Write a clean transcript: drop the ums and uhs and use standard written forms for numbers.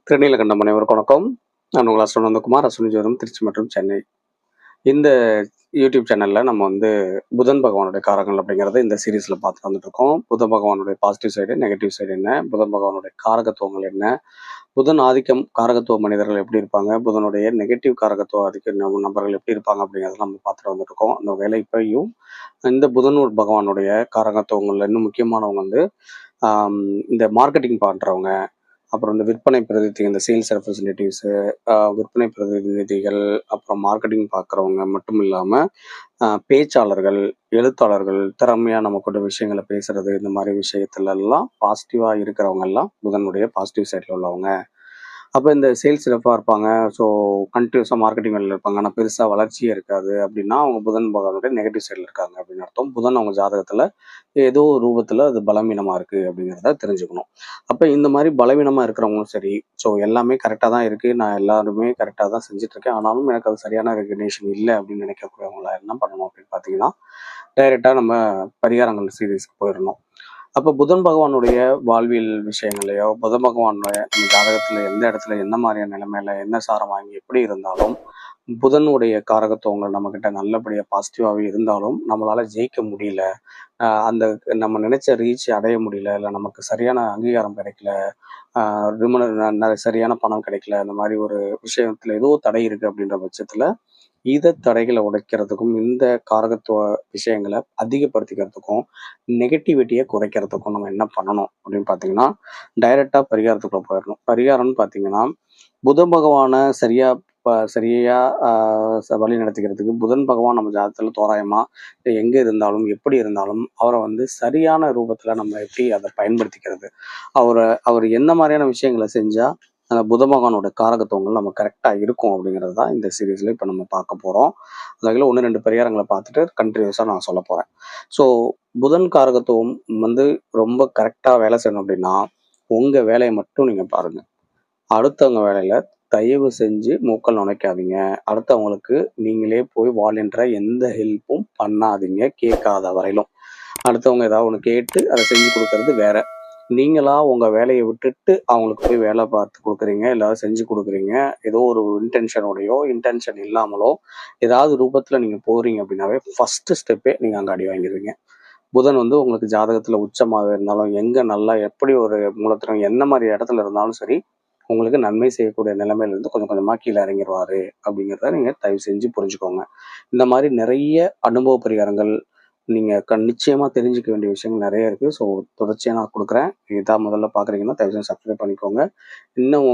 திருநீலகண்டம் அனைவருக்கும் வணக்கம். நான் உங்கள் அஸ்ட்ரோனட் நந்தகுமார், அஸ்ட்ரோலஜி திருச்சி மற்றும் சென்னை. இந்த யூடியூப் சேனலில் நம்ம புதன் பகவானுடைய காரகங்கள் அப்படிங்கிறத இந்த சீரீஸில் பார்த்து வந்துட்டு இருக்கோம். புதன் பகவானுடைய பாசிட்டிவ் சைடு, நெகட்டிவ் சைடு என்ன, புதன் பகவானுடைய காரகத்துவங்கள் என்ன, புதன் ஆதிக்கம் காரகத்துவ மனிதர்கள் எப்படி இருப்பாங்க, புதனுடைய நெகட்டிவ் காரகத்துவ ஆதிக்க நபர்கள் எப்படி இருப்பாங்க அப்படிங்கிறத நம்ம பார்த்துட்டு வந்துட்டு இருக்கோம். அந்த வேலை இப்பையும் இந்த புதன் பகவானுடைய காரகத்துவங்கள்ல இன்னும் முக்கியமானவங்க இந்த மார்க்கெட்டிங் பண்ணுறவங்க, அப்புறம் இந்த விற்பனை பிரதிநிதி, இந்த சேல்ஸ் ரெப்ரஸன்டேட்டிவ்ஸு, விற்பனை பிரதிநிதிகள், அப்புறம் மார்க்கெட்டிங் பார்க்குறவங்க மட்டும் இல்லாமல் பேச்சாளர்கள், எழுத்தாளர்கள், திறமையாக நம்ம கூட விஷயங்களை பேசுறது, இந்த மாதிரி விஷயத்துலலாம் பாசிட்டிவாக இருக்கிறவங்க எல்லாம் புதனுடைய பாசிட்டிவ் சைடில் உள்ளவங்க. அப்போ இந்த சேல்ஸ் ரெப்பாக இருப்பாங்க, ஸோ கண்டினியூஸாக மார்க்கெட்டிங் வேலையில் இருப்பாங்க, ஆனால் பெருசாக வளர்ச்சியே இருக்காது அப்படின்னா அவங்க புதன் பகவானுடைய நெகட்டிவ் சைடில் இருக்காங்க அப்படின்னு அர்த்தம். புதன் அவங்க ஜாதகத்தில் ஏதோ ஒரு ரூபத்தில் அது பலவீனமாக இருக்குது அப்படிங்கிறத தெரிஞ்சுக்கணும். அப்போ இந்த மாதிரி பலவீனமாக இருக்கிறவங்களும் சரி, ஸோ எல்லாமே கரெக்டாக தான் இருக்குது, நான் எல்லாருமே கரெக்டாக தான் செஞ்சுட்ருக்கேன், ஆனாலும் எனக்கு அது சரியான ரெகக்னேஷன் இல்லை அப்படின்னு நினைக்கக்கூடியவங்கள என்ன பண்ணணும் அப்படின்னு பார்த்தீங்கன்னா, டைரெக்டாக நம்ம பரிகாரங்கள் சீரீஸ்க்கு போயிடணும். அப்போ புதன் பகவானுடைய வாழ்வியல் விஷயங்களையோ, புதன் பகவானுடைய நம்ம ஜாதகத்துல எந்த இடத்துல என்ன மாதிரியான நிலைமையில என்ன சாரம் வாங்கி எப்படி இருந்தாலும், புதனுடைய காரகத்துவங்கள் நம்ம கிட்ட நல்லபடியா பாசிட்டிவாவே இருந்தாலும் நம்மளால ஜெயிக்க முடியல, அந்த நம்ம நினைச்ச ரீச் அடைய முடியல, இல்லை நமக்கு சரியான அங்கீகாரம் கிடைக்கல, சரியான பணம் கிடைக்கல, அந்த மாதிரி ஒரு விஷயத்துல ஏதோ தடை இருக்கு அப்படின்ற பட்சத்துல இதை தடைகளை உடைக்கிறதுக்கும், இந்த காரகத்துவ விஷயங்களை அதிகப்படுத்திக்கிறதுக்கும், நெகட்டிவிட்டியை குறைக்கிறதுக்கும் நம்ம என்ன பண்ணணும் அப்படின்னு பார்த்தீங்கன்னா, டைரக்டா பரிகாரத்துக்குள்ள போயிடணும். பரிகாரம்னு பார்த்தீங்கன்னா, புதன் பகவானை சரியா வழி நடத்திக்கிறதுக்கு புதன் பகவான் நம்ம ஜாதகத்துல தோராயமா எங்க இருந்தாலும் எப்படி இருந்தாலும் அவரை சரியான ரூபத்துல நம்ம எப்படி அதை பயன்படுத்திக்கிறது, அவர் என்ன மாதிரியான விஷயங்களை செஞ்சா அந்த புத பகவானோட காரகத்துவங்கள் நம்ம கரெக்டாக இருக்கும் அப்படிங்கிறது தான் இந்த சீரீஸில் இப்போ நம்ம பார்க்க போகிறோம். அதில் 1-2 பரிகாரங்களை பார்த்துட்டு கண்டினியூஸாக நான் சொல்ல போகிறேன். ஸோ புதன் காரகத்துவம் ரொம்ப கரெக்டாக வேலை செய்யணும் அப்படின்னா உங்கள் வேலையை மட்டும் நீங்கள் பாருங்கள். அடுத்தவங்க வேலையில் தயவு செஞ்சு மூக்கல் நுழைக்காதீங்க. அடுத்தவங்களுக்கு நீங்களே போய் வாலண்டியரா எந்த ஹெல்ப்பும் பண்ணாதீங்க, கேட்காத வரையிலும். அடுத்தவங்க ஏதாவது ஒன்று கேட்டு அதை செஞ்சு கொடுக்கறது வேற. நீங்களா உங்க வேலையை விட்டுட்டு அவங்களுக்கு போய் வேலை பார்த்து கொடுக்குறீங்க, எல்லாரும் செஞ்சு கொடுக்குறீங்க, ஏதோ ஒரு இன்டென்ஷனோடையோ இன்டென்ஷன் இல்லாமலோ ஏதாவது ரூபத்துல நீங்க போறீங்க அப்படின்னாவே ஃபர்ஸ்ட் ஸ்டெப்பே நீங்க அங்க அடி வாங்கிடுவீங்க. புதன் உங்களுக்கு ஜாதகத்துல உச்சமாக இருந்தாலும், எங்க நல்லா எப்படி ஒரு மூலத்திரம் என்ன மாதிரி இடத்துல இருந்தாலும் சரி, உங்களுக்கு நன்மை செய்யக்கூடிய நிலைமையில இருந்து கொஞ்சம் கொஞ்சமா கீழே இறங்கிடுவாரு அப்படிங்கிறத நீங்க தயவு செஞ்சு புரிஞ்சுக்கோங்க. இந்த மாதிரி நிறைய அனுபவ பரிகாரங்கள் நீங்க நிச்சயமா தெரிஞ்சுக்க வேண்டிய விஷயங்கள் நிறைய இருக்கு. ஸோ தொடர்ச்சியா நான் கொடுக்குறேன். இதான் முதல்ல பாக்குறீங்கன்னா தயவு செஞ்சு சப்ஸ்கிரைப் பண்ணிக்கோங்க. இன்னும்